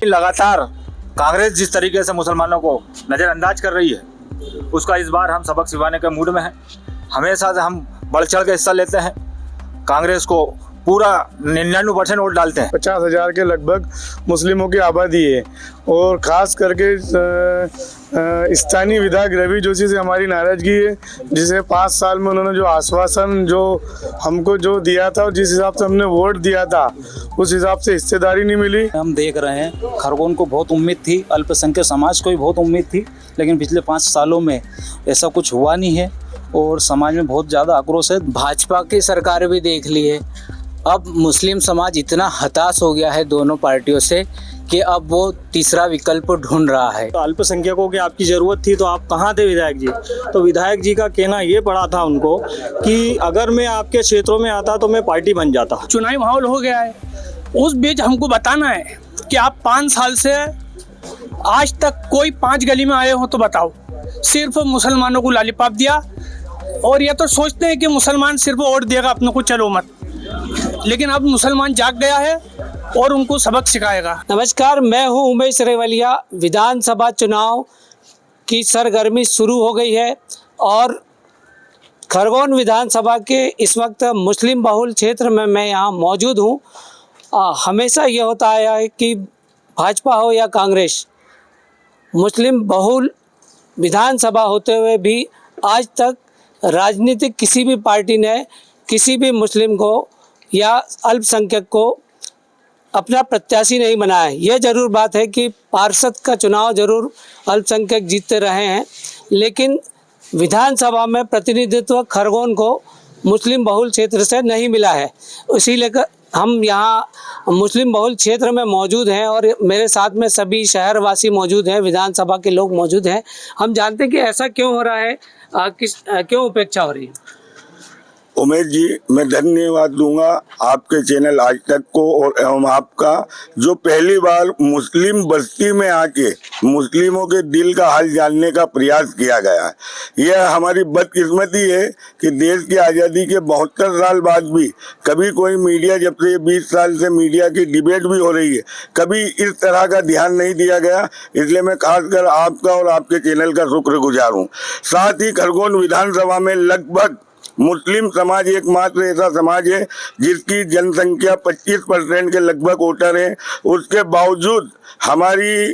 लगातार कांग्रेस जिस तरीके से मुसलमानों को नज़रअंदाज कर रही है, उसका इस बार हम सबक सिखाने के मूड में हैं। हमेशा से हम बढ़ चढ़ के हिस्सा लेते हैं, कांग्रेस को पूरा 99% वोट डालते हैं। 50,000 के लगभग मुस्लिमों की आबादी है और ख़ास करके स्थानीय विधायक रवि जोशी से हमारी नाराज़गी है, जिसे 5 साल में उन्होंने जो आश्वासन जो हमको जो दिया था और जिस हिसाब से हमने वोट दिया था उस हिसाब से हिस्सेदारी नहीं मिली। हम देख रहे हैं खरगोन को बहुत उम्मीद थी, अल्पसंख्यक समाज को भी बहुत उम्मीद थी, लेकिन पिछले 5 सालों में ऐसा कुछ हुआ नहीं है और समाज में बहुत ज़्यादा आक्रोश है। भाजपा की सरकार भी देख ली है, अब मुस्लिम समाज इतना हताश हो गया है दोनों पार्टियों से कि अब वो तीसरा विकल्प ढूंढ रहा है। तो अल्पसंख्यकों की आपकी ज़रूरत थी तो आप कहाँ थे विधायक जी? तो विधायक जी का कहना ये पड़ा था उनको कि अगर मैं आपके क्षेत्रों में आता तो मैं पार्टी बन जाता। चुनावी माहौल हो गया है, उस बीच हमको बताना है कि आप 5 साल से आज तक कोई 5 गली में आए हो तो बताओ। सिर्फ मुसलमानों को लॉलीपॉप दिया और ये तो सोचते हैं कि मुसलमान सिर्फ वोट देगा अपने को, चलो मत, लेकिन अब मुसलमान जाग गया है और उनको सबक सिखाएगा। नमस्कार, मैं हूं उमेश रेवलिया। विधानसभा चुनाव की सरगर्मी शुरू हो गई है और खरगोन विधानसभा के इस वक्त मुस्लिम बहुल क्षेत्र में मैं यहाँ मौजूद हूँ। हमेशा ये होता आया है कि भाजपा हो या कांग्रेस, मुस्लिम बहुल विधानसभा होते हुए भी आज तक राजनीतिक किसी भी पार्टी ने किसी भी मुस्लिम को या अल्पसंख्यक को अपना प्रत्याशी नहीं बनाया है। यह ज़रूर बात है कि पार्षद का चुनाव ज़रूर अल्पसंख्यक जीतते रहे हैं, लेकिन विधानसभा में प्रतिनिधित्व खरगोन को मुस्लिम बहुल क्षेत्र से नहीं मिला है। इसीलिए हम यहाँ मुस्लिम बहुल क्षेत्र में मौजूद हैं और मेरे साथ में सभी शहरवासी मौजूद हैं, विधानसभा के लोग मौजूद हैं। हम जानते हैं कि ऐसा क्यों हो रहा है, क्यों उपेक्षा हो रही है। उमेश जी, मैं धन्यवाद दूंगा आपके चैनल आज तक को और एवं आपका, जो पहली बार मुस्लिम बस्ती में आके मुस्लिमों के दिल का हाल जानने का प्रयास किया गया है। यह हमारी बदकिस्मती है कि देश की आज़ादी के 72 साल बाद भी कभी कोई मीडिया, जब से 20 साल से मीडिया की डिबेट भी हो रही है, कभी इस तरह का ध्यान नहीं दिया गया। इसलिए मैं खासकर आपका और आपके चैनल का शुक्रगुजार हूँ। साथ ही खरगोन विधानसभा में लगभग मुस्लिम समाज एकमात्र ऐसा समाज है जिसकी जनसंख्या 25% के लगभग वोटर हैं। उसके बावजूद हमारी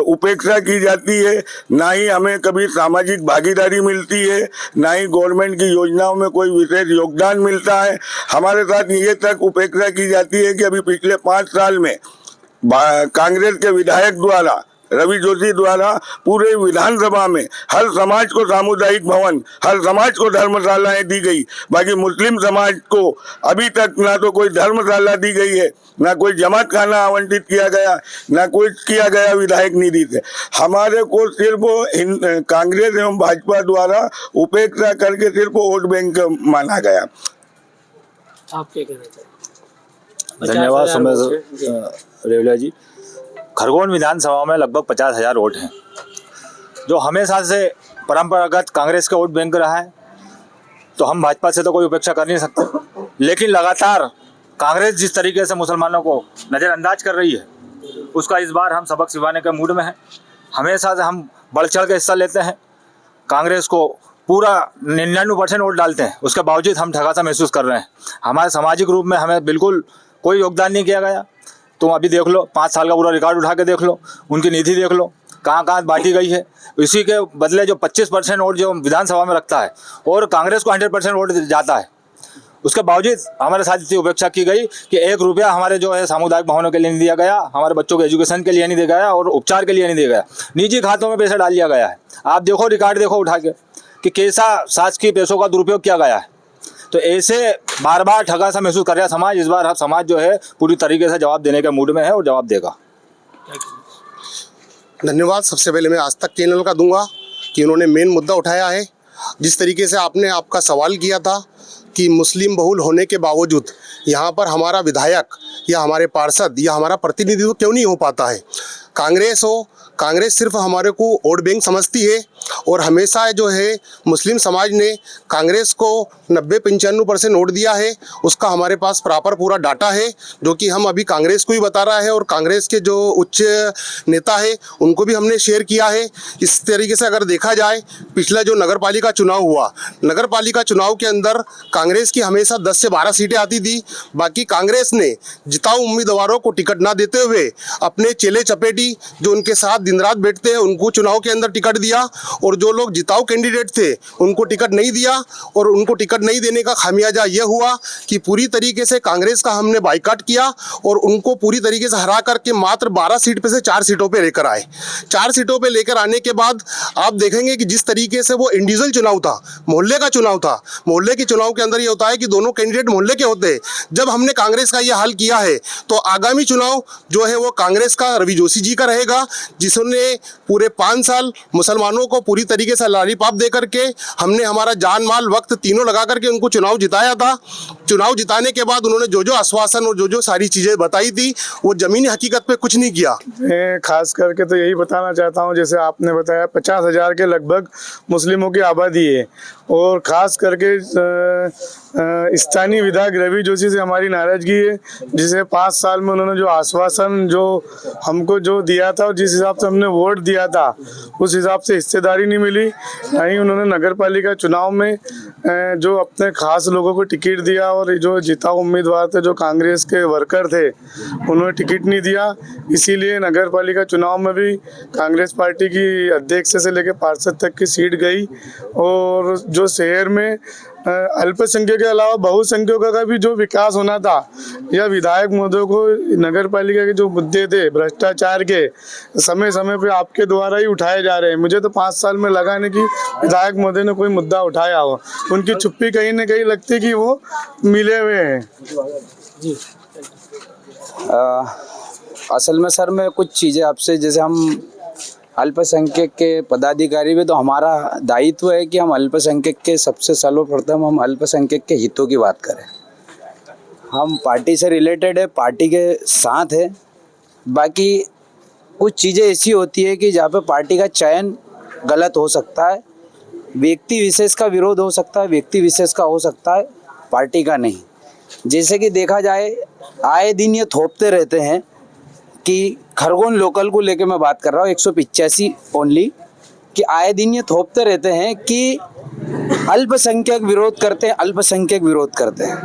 उपेक्षा की जाती है, ना ही हमें कभी सामाजिक भागीदारी मिलती है, ना ही गवर्नमेंट की योजनाओं में कोई विशेष योगदान मिलता है। हमारे साथ ये तक उपेक्षा की जाती है कि अभी पिछले 5 साल में कांग्रेस के विधायक द्वारा, रवि जोशी द्वारा पूरे विधानसभा में हर समाज को सामुदायिक भवन, हर समाज को धर्मशालाएं दी गई, बाकी मुस्लिम समाज को अभी तक ना तो कोई धर्मशाला दी गई है, ना कोई जमात खाना आवंटित किया गया, ना कुछ किया गया विधायक निधि से। हमारे को सिर्फ कांग्रेस एवं भाजपा द्वारा उपेक्षा करके सिर्फ वोट बैंक माना गया। आप क्या कहना चाहिए? धन्यवाद सुमेश रेवलिया जी। खरगोन विधानसभा में लगभग 50,000 वोट हैं, जो हमेशा से परंपरागत कांग्रेस का वोट बैंक रहा है, तो हम भाजपा से तो कोई उपेक्षा कर नहीं सकते। लेकिन लगातार कांग्रेस जिस तरीके से मुसलमानों को नज़रअंदाज कर रही है, उसका इस बार हम सबक सिखाने के मूड में हैं। हमेशा से हम बढ़ चढ़ के हिस्सा लेते हैं, कांग्रेस को पूरा 99% वोट डालते हैं, उसके बावजूद हम ठगा सा महसूस कर रहे हैं। हमारे सामाजिक रूप में हमें बिल्कुल कोई योगदान नहीं किया गया। तुम अभी देख लो, 5 साल का पूरा रिकॉर्ड उठा के देख लो, उनकी निधि देख लो कहाँ कहाँ बांटी गई है। इसी के बदले जो 25% वोट जो विधानसभा में रखता है और कांग्रेस को 100% वोट जाता है, उसके बावजूद हमारे साथ इतनी उपेक्षा की गई कि 1 रुपया हमारे जो है सामुदायिक भवनों के लिए नहीं दिया गया, हमारे बच्चों के एजुकेशन के लिए नहीं दिया गया और उपचार के लिए नहीं दिया गया। निजी खातों में पैसा डाल दिया गया है। आप देखो, रिकॉर्ड देखो उठा के कि कैसा शासकीय पैसों का दुरुपयोग किया गया है। तो ऐसे बार बार ठगा सा महसूस कर रहा है समाज। इस बार समाज जो है पूरी तरीके से जवाब देने के मूड में है और जवाब देगा। धन्यवाद। सबसे पहले मैं आज तक चैनल का दूंगा कि उन्होंने मेन मुद्दा उठाया है। जिस तरीके से आपने आपका सवाल किया था कि मुस्लिम बहुल होने के बावजूद यहाँ पर हमारा विधायक या हमारे पार्षद या हमारा प्रतिनिधित्व क्यों नहीं हो पाता है। कांग्रेस सिर्फ हमारे को वोट बैंक समझती है और हमेशा जो है मुस्लिम समाज ने कांग्रेस को 90-95% वोट दिया है, उसका हमारे पास प्रॉपर पूरा डाटा है, जो कि हम अभी कांग्रेस को ही बता रहा है और कांग्रेस के जो उच्च नेता है उनको भी हमने शेयर किया है। इस तरीके से अगर देखा जाए, पिछला जो नगर पालिका चुनाव हुआ, नगर पालिका चुनाव के अंदर कांग्रेस की हमेशा 10 से 12 सीटें आती थी। बाकी कांग्रेस ने जिताऊ उम्मीदवारों को टिकट ना देते हुए अपने चेले चपेटी जो उनके साथ दिन रात बैठते हैं उनको चुनाव के अंदर टिकट दिया, और जो लोग जिताऊ कैंडिडेट थे उनको टिकट नहीं दिया। और उनको टिकट नहीं देने का खामियाजा ये हुआ कि पूरी तरीके से कांग्रेस का हमने बाइकाट किया और उनको पूरी तरीके से हरा करके मात्र 12 सीट पे से 4 सीटों पे लेकर आए। 4 सीटों पे लेकर आने के बाद आप देखेंगे कि जिस तरीके से वो इंडिविजुअल चुनाव था, मोहल्ले का चुनाव था, मोहल्ले के चुनाव के अंदर ये होता है कि दोनों कैंडिडेट मोहल्ले के होते हैं। जब हमने कांग्रेस का ये हल किया है तो आगामी चुनाव जो है वो कांग्रेस का रवि जोशी जी का रहेगा, जिसने पूरे 5 साल मुसलमानों को पूरी तरीके से लॉलीपॉप दे करके हमने हमारा जान माल वक्त तीनों लगा करके उनको चुनाव जिताया था। चुनाव जिताने के बाद उन्होंने जो जो आश्वासन और जो जो सारी चीज़ें बताई थी वो ज़मीनी हकीकत पे कुछ नहीं किया। मैं खास करके तो यही बताना चाहता हूँ, जैसे आपने बताया 50,000 के लगभग मुस्लिमों की आबादी है, और ख़ास करके स्थानीय विधायक रवि जोशी से हमारी नाराज़गी है, जिसे 5 साल में उन्होंने जो आश्वासन जो हमको जो दिया था और जिस हिसाब से हमने वोट दिया था उस हिसाब से हिस्सेदारी नहीं मिली। ना ही उन्होंने नगर पालिका चुनाव में जो अपने खास लोगों को टिकट दिया, और जो जिताऊ उम्मीदवार थे जो कांग्रेस के वर्कर थे उन्होंने टिकट नहीं दिया। इसीलिए नगर पालिका चुनाव में भी कांग्रेस पार्टी की अध्यक्ष से लेकर पार्षद तक की सीट गई, और जो शहर में अल्पसंख्यक के अलावा बहुसंख्यकों का भी जो विकास होना था, या विधायक महोदय को नगर पालिका के जो मुद्दे थे भ्रष्टाचार के, समय समय पे आपके द्वारा ही उठाए जा रहे हैं। मुझे तो 5 साल में लगा नहीं कि विधायक महोदय ने कोई मुद्दा उठाया हो। उनकी चुप्पी कहीं ना कहीं लगती कि वो मिले हुए हैं। असल में सर मैं कुछ चीज़ें आपसे, जैसे हम अल्पसंख्यक के पदाधिकारी भी, तो हमारा दायित्व है कि हम अल्पसंख्यक के सबसे सर्वप्रथम हम अल्पसंख्यक के हितों की बात करें। हम पार्टी से रिलेटेड है, पार्टी के साथ है। बाकी कुछ चीज़ें ऐसी होती है कि जहाँ पे पार्टी का चयन गलत हो सकता है, व्यक्ति विशेष का विरोध हो सकता है, व्यक्ति विशेष का हो सकता है, पार्टी का नहीं। जैसे कि देखा जाए, आए दिन ये थोपते रहते हैं कि खरगोन लोकल को लेके मैं बात कर रहा हूँ, 185 ओनली, कि आए दिन ये थोपते रहते हैं कि अल्पसंख्यक विरोध करते हैं, अल्पसंख्यक विरोध करते हैं।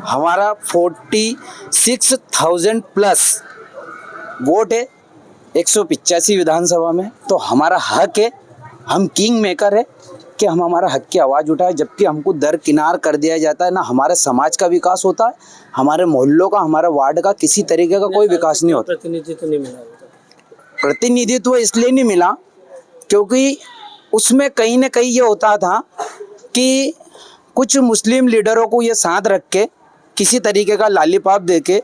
हमारा 46,000 प्लस वोट है 185 विधानसभा में, तो हमारा हक है, हम किंग मेकर है कि हम हमारा हक की आवाज़ उठाए। जबकि हमको दरकिनार कर दिया जाता है, ना हमारे समाज का विकास होता है, हमारे मोहल्लों का, हमारे वार्ड का किसी तरीके का कोई विकास नहीं होता। प्रतिनिधित्व इसलिए नहीं मिला क्योंकि उसमें कहीं ना कहीं ये होता था कि कुछ मुस्लिम लीडरों को ये साथ रख के किसी तरीके का लॉलीपॉप दे के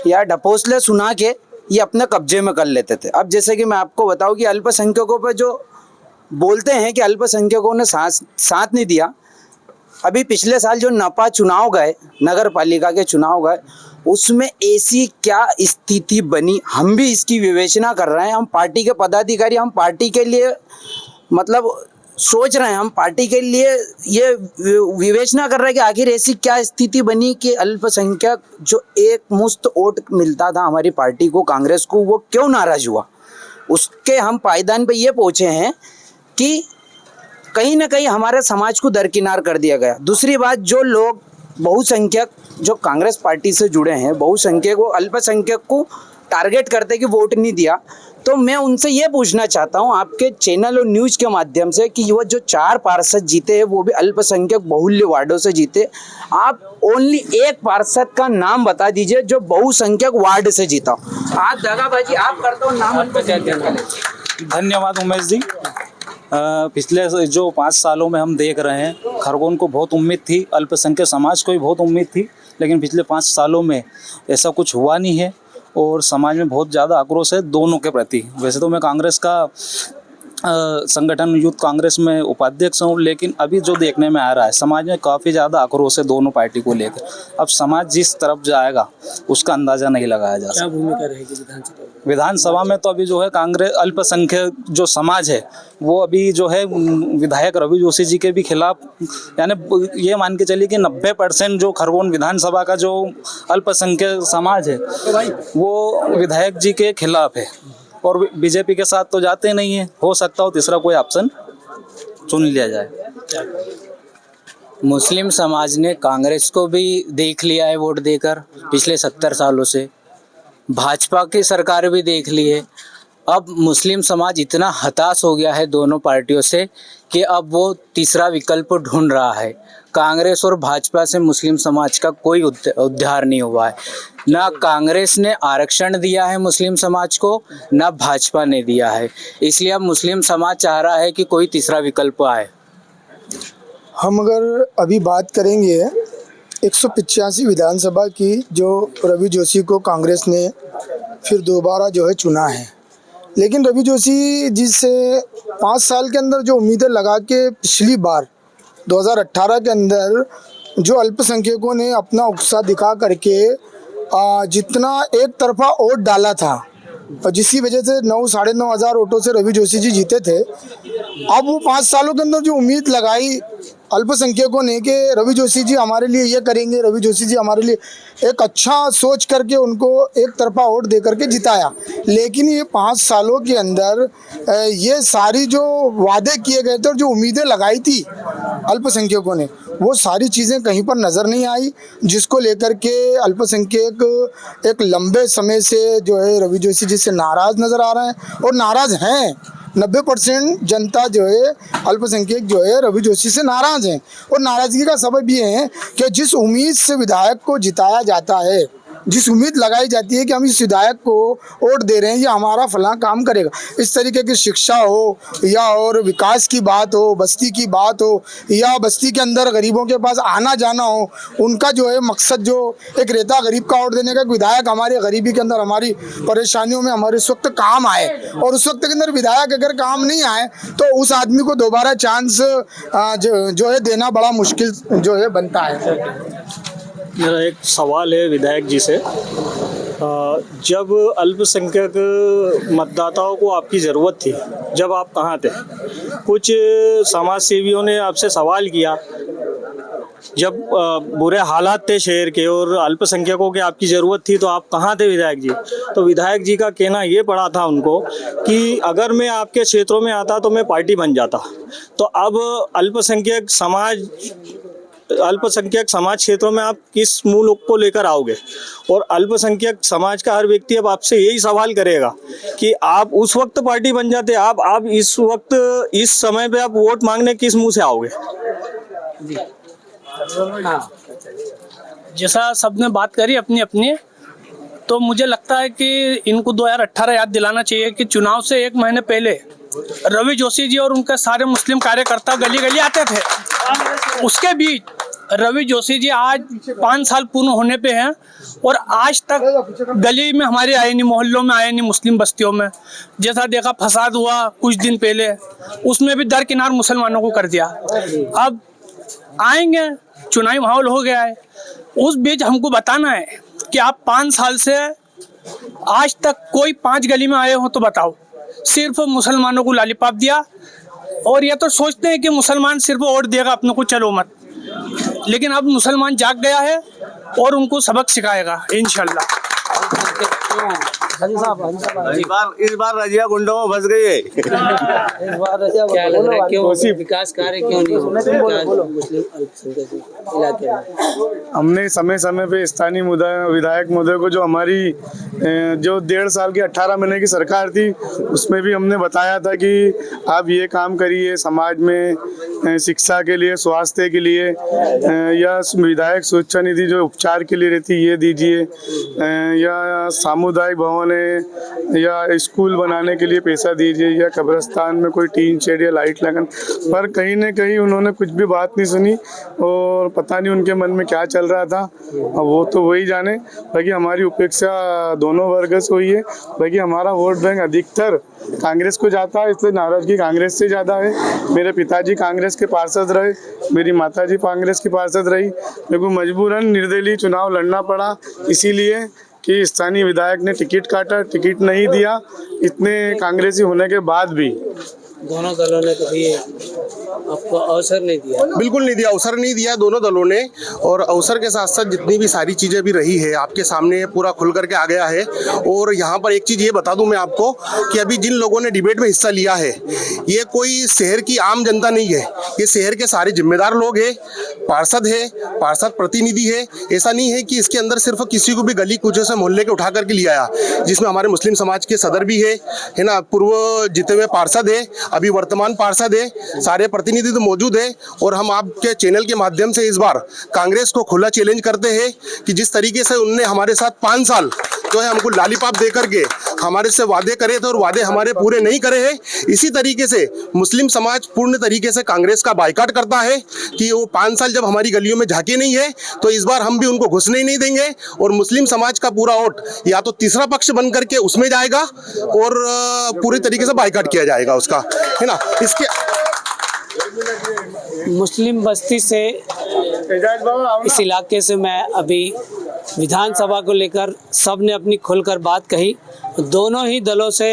या ढपोसले सुना के ये अपने कब्जे में कर लेते थे। अब जैसे कि मैं आपको बताऊं कि अल्पसंख्यकों पर जो बोलते हैं कि अल्पसंख्यकों ने साथ नहीं दिया, अभी पिछले साल जो नपा चुनाव गए, नगर पालिका के चुनाव गए, उसमें ऐसी क्या स्थिति बनी, हम भी इसकी विवेचना कर रहे हैं। हम पार्टी के पदाधिकारी, हम पार्टी के लिए मतलब सोच रहे हैं, हम पार्टी के लिए ये विवेचना कर रहे हैं कि आखिर ऐसी क्या स्थिति बनी कि अल्पसंख्यक जो एक मुश्त वोट मिलता था हमारी पार्टी को, कांग्रेस को, वो क्यों नाराज हुआ। उसके हम पायदान पे ये पहुँचे हैं कि कहीं ना कहीं हमारे समाज को दरकिनार कर दिया गया। दूसरी बात, जो लोग बहुसंख्यक जो कांग्रेस पार्टी से जुड़े हैं, बहुसंख्यक वो अल्पसंख्यक को टारगेट करते कि वोट नहीं दिया, तो मैं उनसे ये पूछना चाहता हूँ आपके चैनल और न्यूज़ के माध्यम से कि वो जो 4 पार्षद जीते हैं वो भी अल्पसंख्यक बहुल्य वार्डों से जीते। आप ओनली एक पार्षद का नाम बता दीजिए जो बहुसंख्यक वार्ड से जीता। आप दगाबाजी आप करते हो, नाम अल्पसंख्यक। धन्यवाद उमेश जी। पिछले जो 5 सालों में हम देख रहे हैं, खरगोन को बहुत उम्मीद थी, अल्पसंख्यक समाज को भी बहुत उम्मीद थी, लेकिन पिछले 5 सालों में ऐसा कुछ हुआ नहीं है और समाज में बहुत ज़्यादा आक्रोश है दोनों के प्रति। वैसे तो मैं कांग्रेस का संगठन यूथ कांग्रेस में उपाध्यक्ष हूँ, लेकिन अभी जो देखने में आ रहा है समाज में काफ़ी ज़्यादा आक्रोश है दोनों पार्टी को लेकर। अब समाज जिस तरफ जाएगा उसका अंदाज़ा नहीं लगाया जा सकता। क्या भूमिका रहेगी विधानसभा में? विधानसभा में तो अभी जो है कांग्रेस अल्पसंख्यक जो समाज है वो अभी जो है विधायक रवि जोशी जी के भी खिलाफ, यानी ये मान के चलिए कि 90% जो खरगोन विधानसभा का जो अल्पसंख्यक समाज है वो विधायक जी के खिलाफ है और बीजेपी के साथ तो जाते नहीं है। हो सकता हो तीसरा कोई ऑप्शन चुन लिया जाए। मुस्लिम समाज ने कांग्रेस को भी देख लिया है वोट देकर पिछले 70 सालों से, भाजपा की सरकार भी देख ली है। अब मुस्लिम समाज इतना हताश हो गया है दोनों पार्टियों से कि अब वो तीसरा विकल्प ढूंढ रहा है। कांग्रेस और भाजपा से मुस्लिम समाज का कोई उद्धार नहीं हुआ है। ना कांग्रेस ने आरक्षण दिया है मुस्लिम समाज को, ना भाजपा ने दिया है। इसलिए अब मुस्लिम समाज चाह रहा है कि कोई तीसरा विकल्प आए। हम अगर अभी बात करेंगे 185 विधानसभा की, जो रवि जोशी को कांग्रेस ने फिर दोबारा जो है चुना है, लेकिन रवि जोशी जी से 5 साल के अंदर जो उम्मीदें लगा के पिछली बार 2018 के अंदर जो अल्पसंख्यकों ने अपना उत्साह दिखा करके जितना एक तरफा वोट डाला था और जिसकी वजह से 9-9.5 हज़ार वोटों से रवि जोशी जी जीते थे, अब वो 5 सालों के अंदर जो उम्मीद लगाई अल्पसंख्यकों ने कि रवि जोशी जी हमारे लिए ये करेंगे, रवि जोशी जी हमारे लिए, एक अच्छा सोच करके उनको एक तरफा वोट दे करके जिताया। लेकिन ये 5 सालों के अंदर ये सारी जो वादे किए गए थे और जो उम्मीदें लगाई थी अल्पसंख्यकों ने, वो सारी चीज़ें कहीं पर नज़र नहीं आई, जिसको लेकर के अल्पसंख्यक एक लंबे समय से जो है रवि जोशी जी से नाराज़ नज़र आ रहे हैं और नाराज़ हैं। 90% जनता जो है अल्पसंख्यक जो है रवि जोशी से नाराज़ हैं और नाराज़गी का सबब ये है कि जिस उम्मीद से विधायक को जिताया जाता है, जिस उम्मीद लगाई जाती है कि हम इस विधायक को वोट दे रहे हैं, ये हमारा फलां काम करेगा, इस तरीके की शिक्षा हो या और विकास की बात हो, बस्ती की बात हो या बस्ती के अंदर गरीबों के पास आना जाना हो, उनका जो है मकसद जो एक रहता गरीब का वोट देने का, विधायक हमारी गरीबी के अंदर, हमारी परेशानियों में हमारे उस वक्त काम आए। और उस वक्त के अंदर विधायक अगर काम नहीं आए तो उस आदमी को दोबारा चांस जो है देना बड़ा मुश्किल जो है बनता है। मेरा एक सवाल है विधायक जी से, जब अल्पसंख्यक मतदाताओं को आपकी ज़रूरत थी, जब आप कहाँ थे? कुछ समाज सेवियों ने आपसे सवाल किया, जब बुरे हालात थे शहर के और अल्पसंख्यकों की आपकी ज़रूरत थी तो आप कहाँ थे विधायक जी? तो विधायक जी का कहना ये पड़ा था उनको कि अगर मैं आपके क्षेत्रों में आता तो मैं पार्टी बन जाता। तो अब अल्पसंख्यक समाज क्षेत्रों में आप किस मूल को लेकर आओगे? और अल्पसंख्यक समाज का हर व्यक्ति अब आपसे यही सवाल करेगा कि आप उस वक्त पार्टी बन जाते, आप इस वक्त इस समय पे आप वोट मांगने किस मुंह से आओगे? जैसा सबने बात करी अपनी अपनी, तो मुझे लगता है कि इनको 2018 याद दिलाना चाहिए कि चुनाव से 1 महीने पहले रवि जोशी जी और उनके सारे मुस्लिम कार्यकर्ता गली गली आते थे। उसके बीच रवि जोशी जी आज 5 साल पूर्ण होने पे हैं और आज तक गली में हमारे आए नहीं, मोहल्लों में आए नहीं, मुस्लिम बस्तियों में। जैसा देखा फसाद हुआ कुछ दिन पहले, उसमें भी दरकिनार मुसलमानों को कर दिया। अब आएंगे, चुनावी माहौल हो गया है, उस बीच हमको बताना है कि आप 5 साल से आज तक कोई 5 गली में आए हो तो बताओ। सिर्फ मुसलमानों को लॉलीपॉप दिया और ये तो सोचते हैं कि मुसलमान सिर्फ वोट देगा अपने को, चलो मत। लेकिन अब मुसलमान जाग गया है और उनको सबक सिखाएगा इंशाल्लाह। इस बार रजिया गुंडों में फंस गई है। क्या लग रहा है, क्यों विकास कार्य क्यों नहीं हो रहा? हमने समय समय पे स्थानीय विधायक महोदय को, जो हमारी जो 1.5 साल की 18 महीने की सरकार थी, उसमें भी हमने बताया था कि आप ये काम करिए, समाज में शिक्षा के लिए, स्वास्थ्य के लिए या विधायक सुरक्षा निधि जो उपचार के लिए रहती ये दीजिए, या सामुदायिक भवन उन्होंने या स्कूल बनाने के लिए पैसा दीजिए या कब्रिस्तान में कोई टीन शेड या लाइट लगन, पर कहीं न कहीं उन्होंने कुछ भी बात नहीं सुनी और पता नहीं उनके मन में क्या चल रहा था, वो तो वही जाने। बाकी हमारी उपेक्षा दोनों वर्ग से हुई है। बाकी हमारा वोट बैंक अधिकतर कांग्रेस को जाता है, इसलिए नाराजगी कांग्रेस से ज़्यादा है। मेरे पिताजी कांग्रेस के पार्षद रहे, मेरी माताजी कांग्रेस की पार्षद रही, मेरे को मजबूरन निर्दलीय चुनाव लड़ना पड़ा, इसीलिए कि स्थानीय विधायक ने टिकट काटा, टिकट नहीं दिया, इतने कांग्रेसी होने के बाद भी। दोनों दलों ने कभी आपको अवसर नहीं दिया? बिल्कुल नहीं दिया, अवसर नहीं दिया दोनों दलों ने। और अवसर के साथ साथ जितनी भी सारी चीज़ें भी रही है आपके सामने पूरा खुल करके आ गया है। और यहाँ पर एक चीज़ ये बता दूं मैं आपको कि अभी जिन लोगों ने डिबेट में हिस्सा लिया है ये कोई शहर की आम जनता नहीं है, ये शहर के सारे जिम्मेदार लोग हैं, पार्षद है, पार्षद प्रतिनिधि है। ऐसा नहीं है कि इसके अंदर सिर्फ किसी को भी गली कूचे से मोहल्ले के उठा करके लिया, जिसमें हमारे मुस्लिम समाज के सदर भी है ना, पूर्व जीते हुए पार्षद है, अभी वर्तमान पार्षद है, सारे प्रतिनिधि तो मौजूद है। और हम आपके चैनल के माध्यम से इस बार कांग्रेस को खुला चैलेंज करते हैं कि जिस तरीके से उनने हमारे साथ 5 साल जो है हमको लालीपाप दे करके हमारे से वादे करे थे और वादे हमारे पूरे नहीं करे हैं, इसी तरीके से मुस्लिम समाज पूर्ण तरीके से कांग्रेस का बायकॉट करता है कि वो 5 साल जब हमारी गलियों में झांके नहीं है तो इस बार हम भी उनको घुसने ही नहीं देंगे। और मुस्लिम समाज का पूरा वोट या तो तीसरा पक्ष बन करके उसमें जाएगा और पूरी तरीके से बायकॉट किया जाएगा उसका, है ना। इसके मुस्लिम बस्ती से इस इलाके से मैं अभी विधानसभा को लेकर सब ने अपनी खुलकर बात कही। दोनों ही दलों से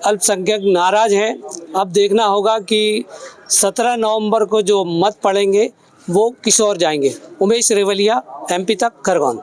अल्पसंख्यक नाराज हैं। अब देखना होगा कि 17 नवंबर को जो मत पड़ेंगे वो किस ओर जाएंगे। उमेश रेवलिया, MP तक, खरगोन।